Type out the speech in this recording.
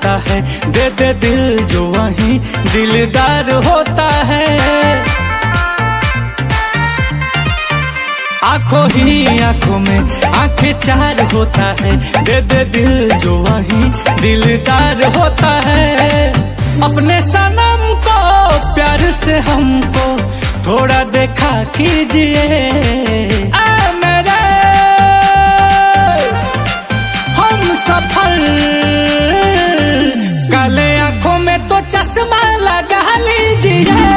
होता है, दे दे दिल जो वही दिलदार होता है। आंखों ही आंखों में आंखें चार होता है, दे दे दिल जो वही दिलदार होता है। अपने सनम को प्यार से हमको थोड़ा देखा कीजिए, मेरे हम सफर। काले आंखों में तो चश्मा लगा लीजिए।